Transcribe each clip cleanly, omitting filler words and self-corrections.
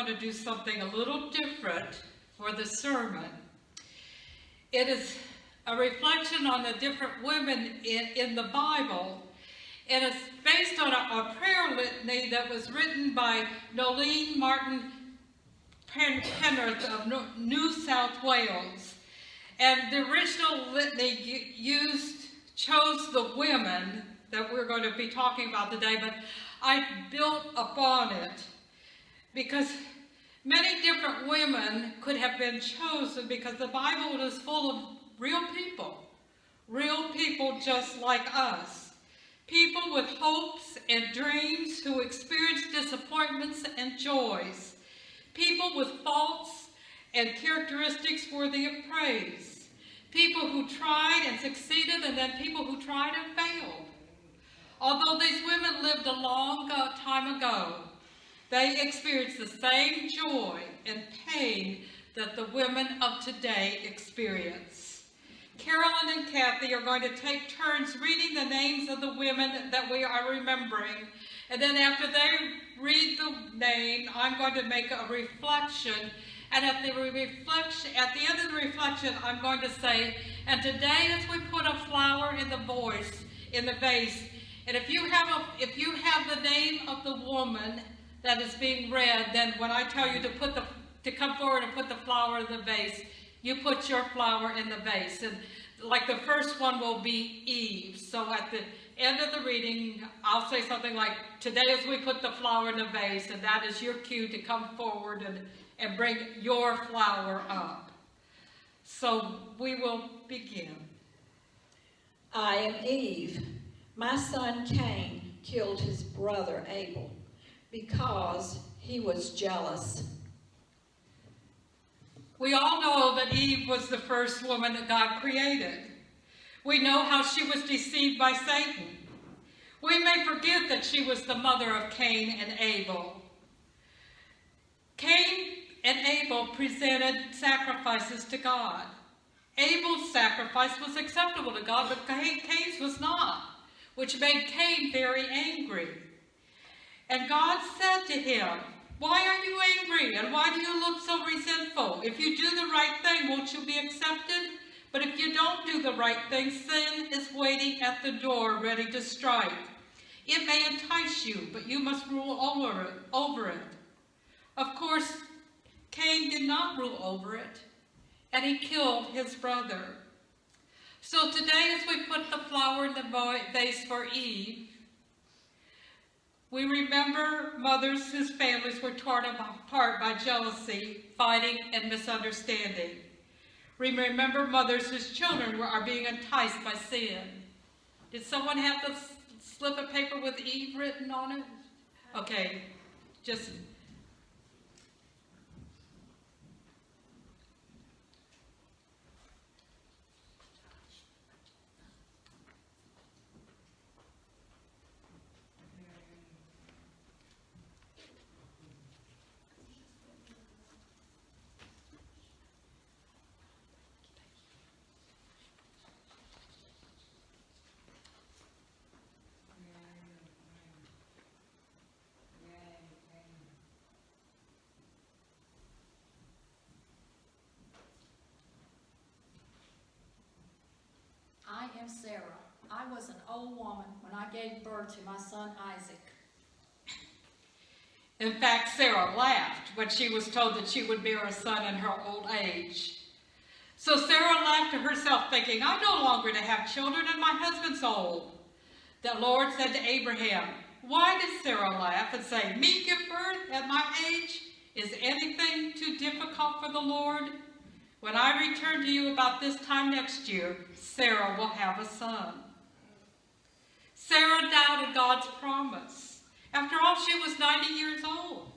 to do something a little different for the sermon. It is a reflection on the different women in the Bible, and it's based on a prayer litany that was written by Nolene Martin Penrith of New South Wales. And the original litany chose the women that we're going to be talking about today, but I built upon it because many different women could have been chosen, because the Bible is full of real people just like us, people with hopes and dreams who experience disappointments and joys, people with faults and characteristics worthy of praise, people who tried and succeeded, and then people who tried and failed. Although these women lived a long time ago, they experienced the same joy and pain that the women of today experience. Carolyn and Kathy are going to take turns reading the names of the women that we are remembering. And then after they read the name, I'm going to make a reflection. And at the end of the reflection, I'm going to say, and today as we put a flower in the vase, and if you have the name of the woman that is being read, then when I tell you to come forward and put the flower in the vase, you put your flower in the vase. And like the first one will be Eve. So at the end of the reading, I'll say something like, today as we put the flower in the vase, and that is your cue to come forward and bring your flower up. So we will begin. I am Eve. My son Cain killed his brother Abel because he was jealous. We all know that Eve was the first woman that God created. We know how she was deceived by Satan. We may forget that she was the mother of Cain and Abel. Cain and Abel presented sacrifices to God. Abel's sacrifice was acceptable to God, but Cain's was not, which made Cain very angry. And God said to him, "Why are you angry, and why do you look so resentful? If you do the right thing, won't you be accepted? But if you don't do the right thing, sin is waiting at the door, ready to strike. It may entice you, but you must rule over it." Of course, Cain did not rule over it, and he killed his brother. So today, as we put the flower in the vase for Eve, we remember mothers whose families were torn apart by jealousy, fighting, and misunderstanding. We remember mothers whose children are being enticed by sin. Did someone have the slip of paper with Eve written on it? Okay, just... I am Sarah. I was an old woman when I gave birth to my son Isaac. In fact, Sarah laughed when she was told that she would bear a son in her old age. So Sarah laughed to herself, thinking, "I'm no longer to have children, and my husband's old." The Lord said to Abraham, "Why did Sarah laugh and say, 'Me give birth at my age? Is anything too difficult for the Lord? When I return to you about this time next year, Sarah will have a son.'" Sarah doubted God's promise. After all, she was 90 years old.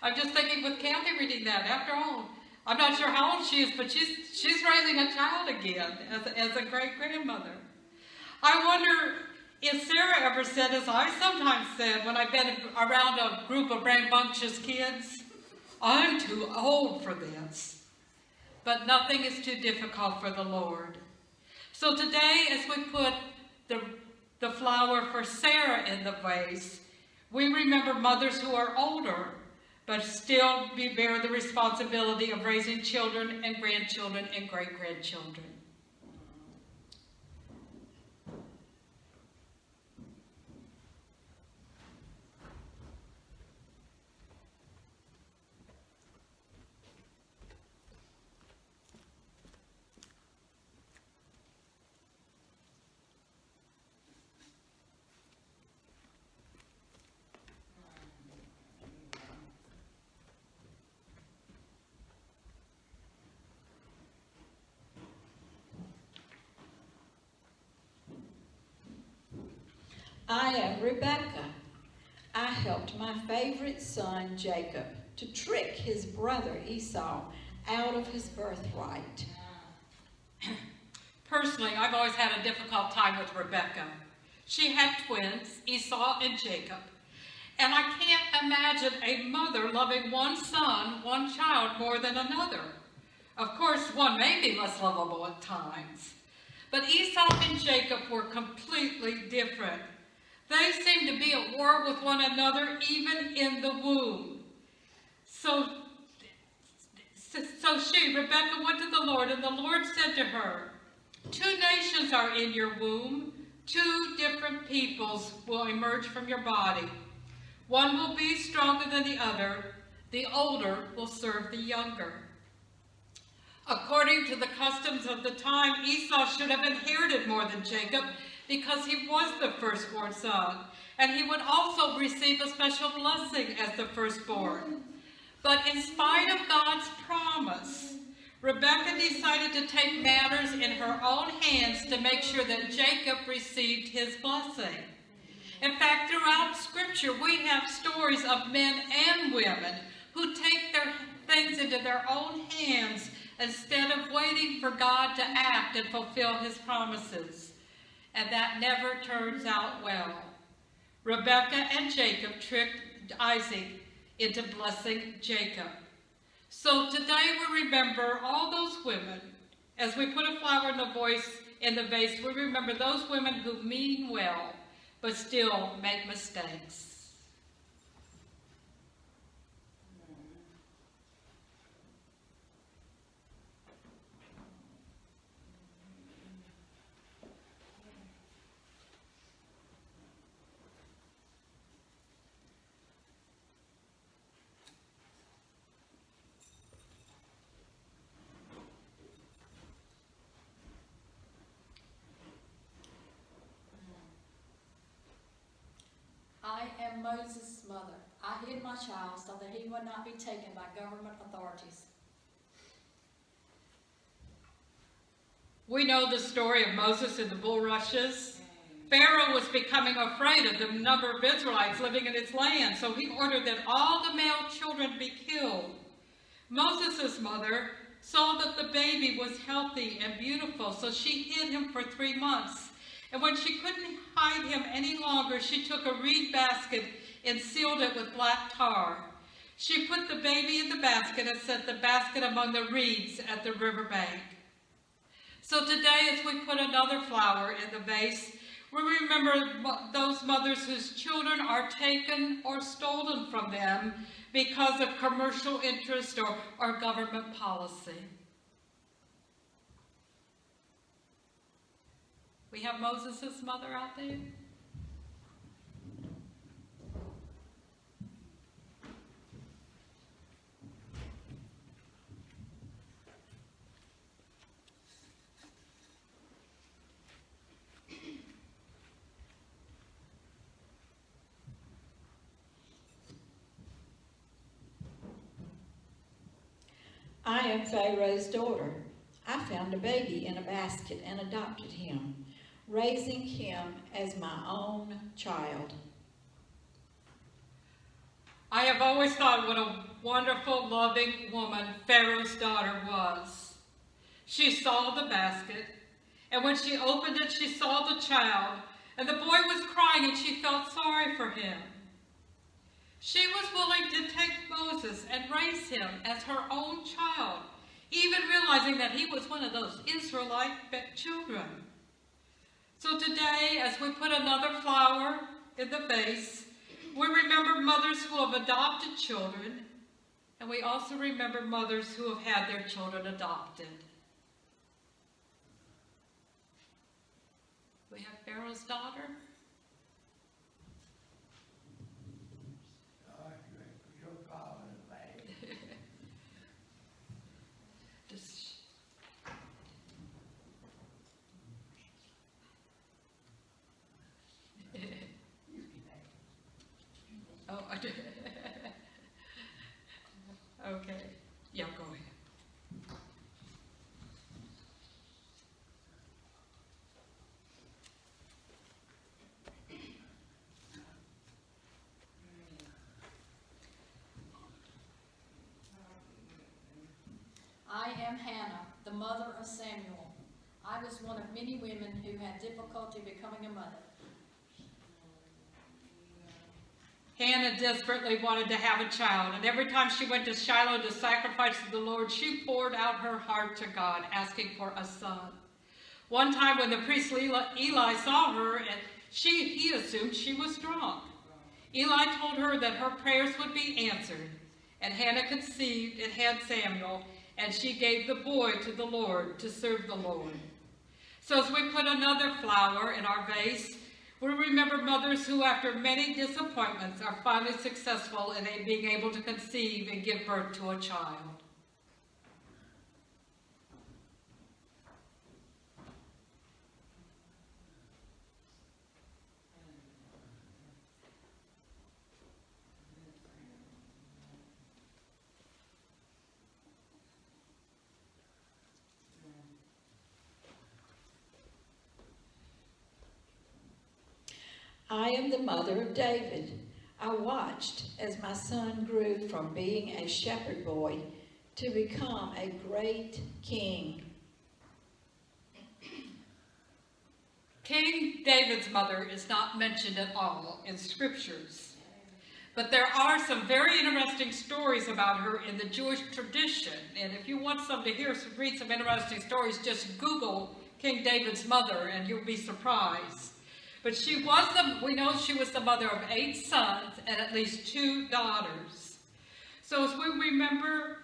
I'm just thinking with Kathy reading that, after all, I'm not sure how old she is, but she's raising a child again as a great-grandmother. I wonder if Sarah ever said, as I sometimes said when I've been around a group of rambunctious kids, "I'm too old for this." But nothing is too difficult for the Lord. So today, as we put the flower for Sarah in the vase, we remember mothers who are older, but still bear the responsibility of raising children and grandchildren and great-grandchildren. I am Rebecca. I helped my favorite son, Jacob, to trick his brother Esau out of his birthright. Personally, I've always had a difficult time with Rebecca. She had twins, Esau and Jacob. And I can't imagine a mother loving one son, one child, more than another. Of course, one may be less lovable at times. But Esau and Jacob were completely different. They seemed to be at war with one another even in the womb. So Rebekah, went to the Lord, and the Lord said to her, 2 nations are in your womb. 2 different peoples will emerge from your body. One will be stronger than the other. The older will serve the younger. According to the customs of the time, Esau should have inherited more than Jacob, because he was the firstborn son, and he would also receive a special blessing as the firstborn. But in spite of God's promise, Rebekah decided to take matters in her own hands to make sure that Jacob received his blessing. In fact, throughout Scripture, we have stories of men and women who take their things into their own hands instead of waiting for God to act and fulfill his promises. And that never turns out well. Rebekah and Jacob tricked Isaac into blessing Jacob. So today we remember all those women. As we put a flower in the vase, we remember those women who mean well, but still make mistakes. I am Moses' mother. I hid my child so that he would not be taken by government authorities. We know the story of Moses and the bulrushes. Pharaoh was becoming afraid of the number of Israelites living in his land, so he ordered that all the male children be killed. Moses' mother saw that the baby was healthy and beautiful, so she hid him for 3 months. And when she couldn't hide him any longer, she took a reed basket and sealed it with black tar. She put the baby in the basket and set the basket among the reeds at the riverbank. So today, as we put another flower in the vase, we remember those mothers whose children are taken or stolen from them because of commercial interest or government policy. We have Moses' mother out there. I am Pharaoh's daughter. I found a baby in a basket and adopted him, raising him as my own child. I have always thought what a wonderful, loving woman Pharaoh's daughter was. She saw the basket, and when she opened it, she saw the child, and the boy was crying, and she felt sorry for him. She was willing to take Moses and raise him as her own child, even realizing that he was one of those Israelite children. So today, as we put another flower in the vase, we remember mothers who have adopted children And we also remember mothers who have had their children adopted. We have Pharaoh's daughter. Just- Oh, I did. Okay. Yeah, go ahead. I am Hannah, the mother of Samuel. I was one of many women who had difficulty becoming a mother. Hannah desperately wanted to have a child, and every time she went to Shiloh to sacrifice to the Lord, she poured out her heart to God, asking for a son. One time when the priest Eli saw her, and he assumed she was drunk. Eli told her that her prayers would be answered, and Hannah conceived and had Samuel, and she gave the boy to the Lord to serve the Lord. So as we put another flower in our vase, we remember mothers who, after many disappointments, are finally successful in being able to conceive and give birth to a child. I am the mother of David. I watched as my son grew from being a shepherd boy to become a great king. King David's mother is not mentioned at all in scriptures, but there are some very interesting stories about her in the Jewish tradition. And if you want read some interesting stories, just Google King David's mother and you'll be surprised. But we know she was the mother of 8 sons and at least 2 daughters. So as we remember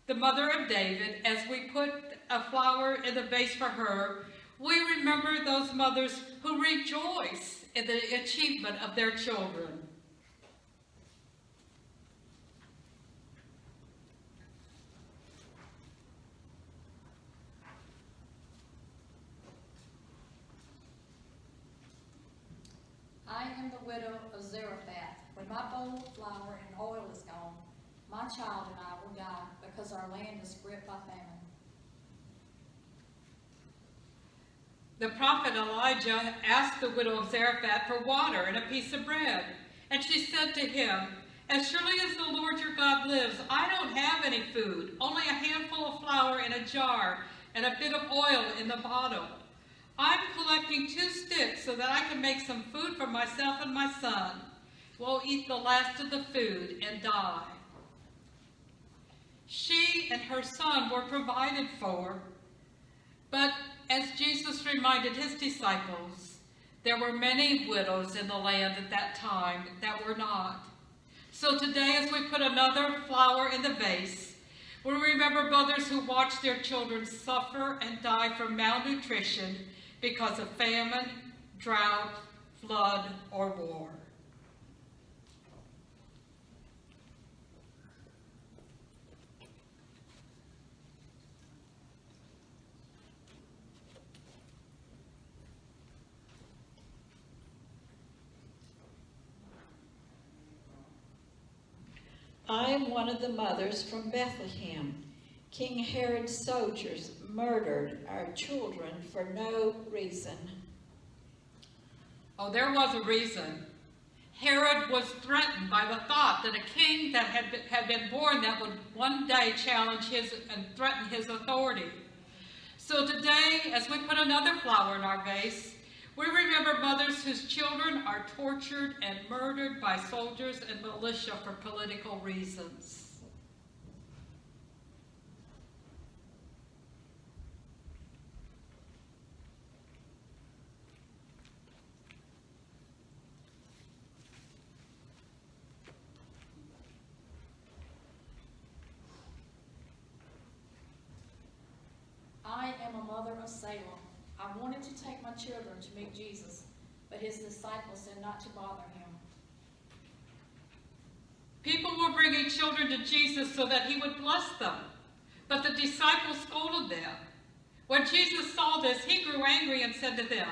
the mother of David, as we put a flower in the vase for her, we remember those mothers who rejoice in the achievement of their children. I am the widow of Zarephath. When my bowl of flour and oil is gone, my child and I will die because our land is gripped by famine. The prophet Elijah asked the widow of Zarephath for water and a piece of bread. And she said to him, "As surely as the Lord your God lives, I don't have any food, only a handful of flour in a jar and a bit of oil in the bottle. I'm collecting 2 sticks so that I can make some food for myself and my son. We'll eat the last of the food and die." She and her son were provided for, but as Jesus reminded his disciples, there were many widows in the land at that time that were not. So today, as we put another flower in the vase, we remember mothers who watched their children suffer and die from malnutrition because of famine, drought, flood, or war. I am one of the mothers from Bethlehem. King Herod's soldiers murdered our children for no reason. Oh, there was a reason. Herod was threatened by the thought that a king that had been born that would one day challenge his and threaten his authority. So today, as we put another flower in our vase, we remember mothers whose children are tortured and murdered by soldiers and militia for political reasons. Salem. I wanted to take my children to meet Jesus, but his disciples said not to bother him. People were bringing children to Jesus so that he would bless them, but the disciples scolded them. When Jesus saw this, he grew angry and said to them,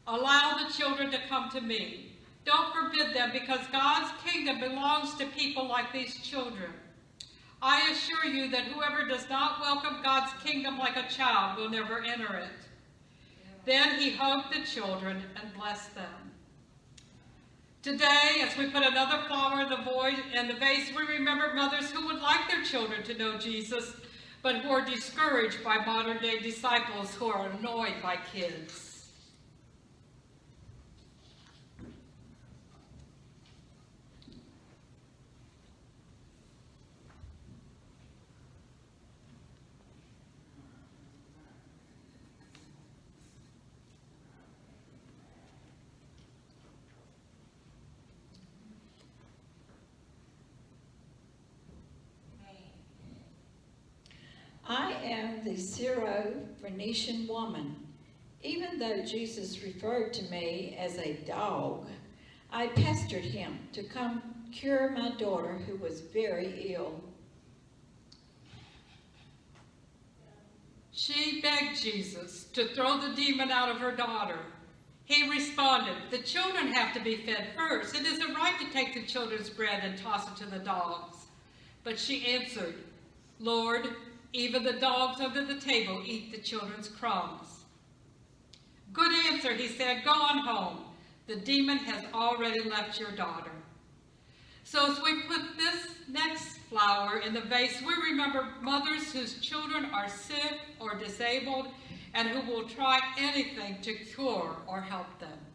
"Allow the children to come to me. Don't forbid them, because God's kingdom belongs to people like these children. I assure you that whoever does not welcome God's kingdom like a child will never enter it." Then he hugged the children and blessed them. Today, as we put another flower in the vase, we remember mothers who would like their children to know Jesus, but who are discouraged by modern-day disciples who are annoyed by kids. I am the Syro-Phoenician woman. Even though Jesus referred to me as a dog, I pestered him to come cure my daughter who was very ill. She begged Jesus to throw the demon out of her daughter. He responded, "The children have to be fed first. It isn't right to take the children's bread and toss it to the dogs." But she answered, "Lord, even the dogs under the table eat the children's crumbs." "Good answer," he said. "Go on home. The demon has already left your daughter." So as we put this next flower in the vase, we remember mothers whose children are sick or disabled and who will try anything to cure or help them.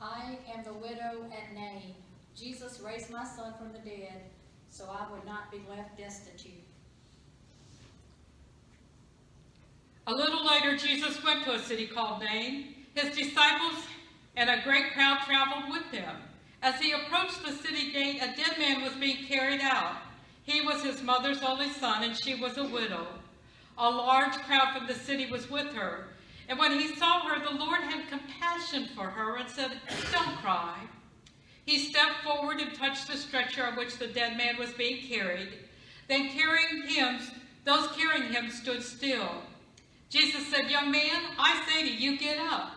I am the widow at Nain. Jesus raised my son from the dead, so I would not be left destitute. A little later, Jesus went to a city called Nain. His disciples and a great crowd traveled with him. As he approached the city gate, a dead man was being carried out. He was his mother's only son, and she was a widow. A large crowd from the city was with her. And when he saw her, the Lord had compassion for her and said, "Don't cry." He stepped forward and touched the stretcher on which the dead man was being carried. Then those carrying him stood still. Jesus said, "Young man, I say to you, get up."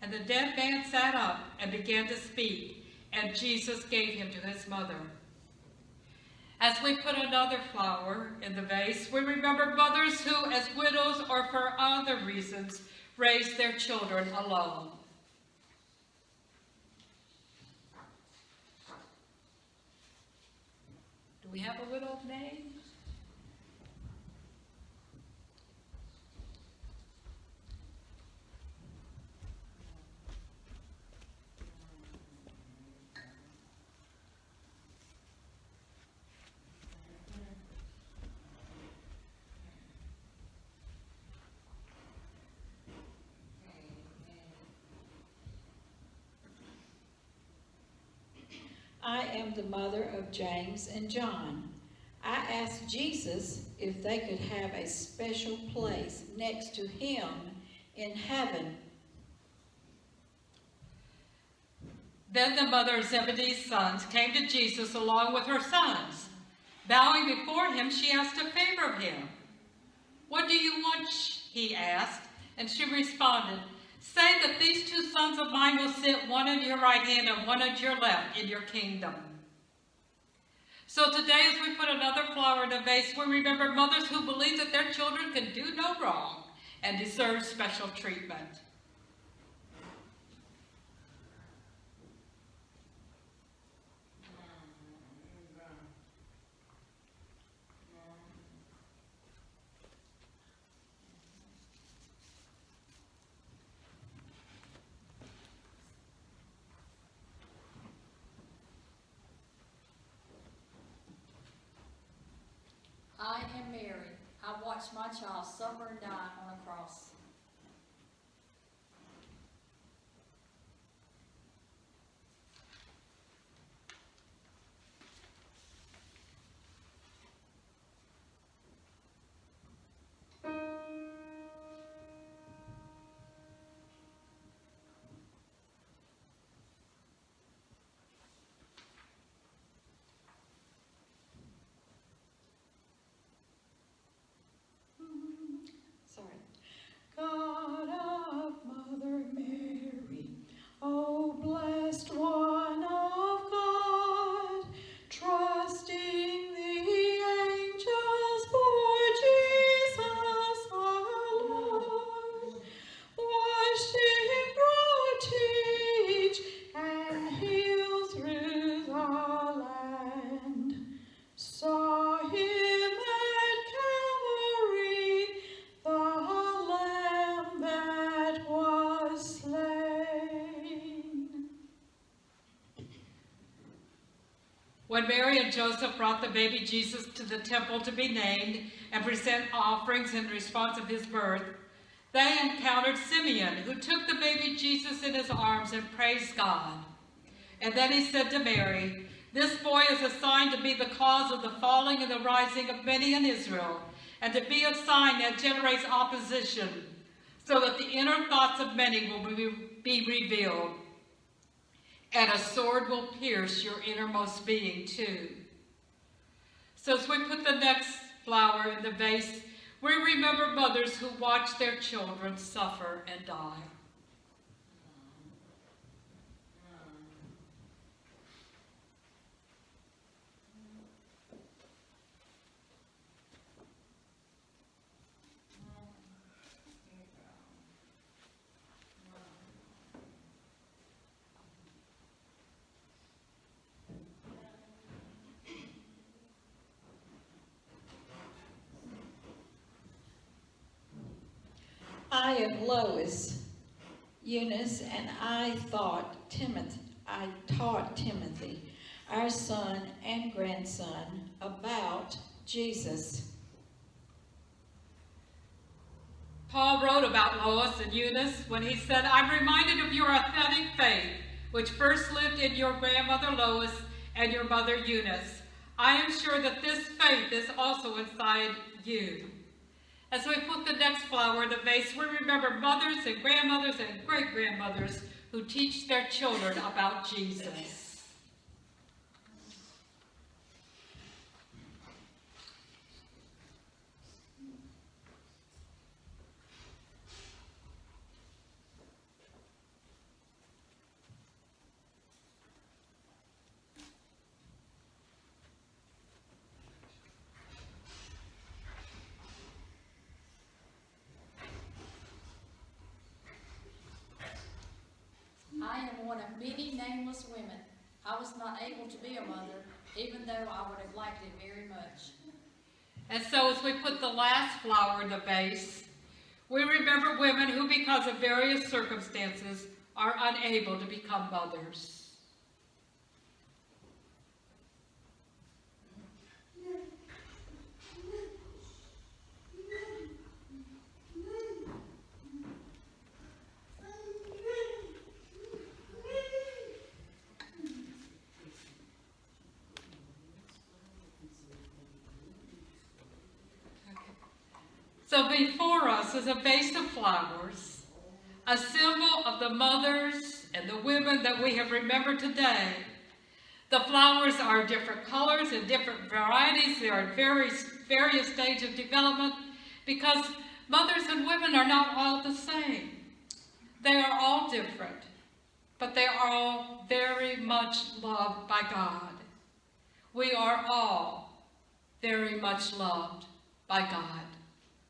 And the dead man sat up and began to speak, and Jesus gave him to his mother. As we put another flower in the vase, we remember mothers who, as widows or for other reasons, raised their children alone. Do we have a widow's name? I am the mother of James and John. I asked Jesus if they could have a special place next to him in heaven. Then the mother of Zebedee's sons came to Jesus along with her sons. Bowing before him, she asked a favor of him. "What do you want?" he asked, and she responded, "Say that these two sons of mine will sit one at your right hand and one at your left in your kingdom." So today, as we put another flower in a vase, we remember mothers who believe that their children can do no wrong and deserve special treatment. I am Mary. I watched my child suffer and die on a cross. When Mary and Joseph brought the baby Jesus to the temple to be named and present offerings in response of his birth, they encountered Simeon, who took the baby Jesus in his arms and praised God. And then he said to Mary, "This boy is assigned to be the cause of the falling and the rising of many in Israel, and to be a sign that generates opposition, so that the inner thoughts of many will be revealed. And a sword will pierce your innermost being too." So as we put the next flower in the vase, we remember mothers who watch their children suffer and die. I am Lois, Eunice, and I taught Timothy, our son and grandson, about Jesus. Paul wrote about Lois and Eunice when he said, "I'm reminded of your authentic faith, which first lived in your grandmother Lois and your mother Eunice. I am sure that this faith is also inside you." As we put the next flower in the vase, we remember mothers and grandmothers and great-grandmothers who teach their children about Jesus. I am one of many nameless women. I was not able to be a mother, even though I would have liked it very much. And so as we put the last flower in the vase, we remember women who, because of various circumstances, are unable to become mothers. So before us is a vase of flowers, a symbol of the mothers and the women that we have remembered today. The flowers are different colors and different varieties. They are at various stages of development because mothers and women are not all the same. They are all different, but they are all very much loved by God. We are all very much loved by God.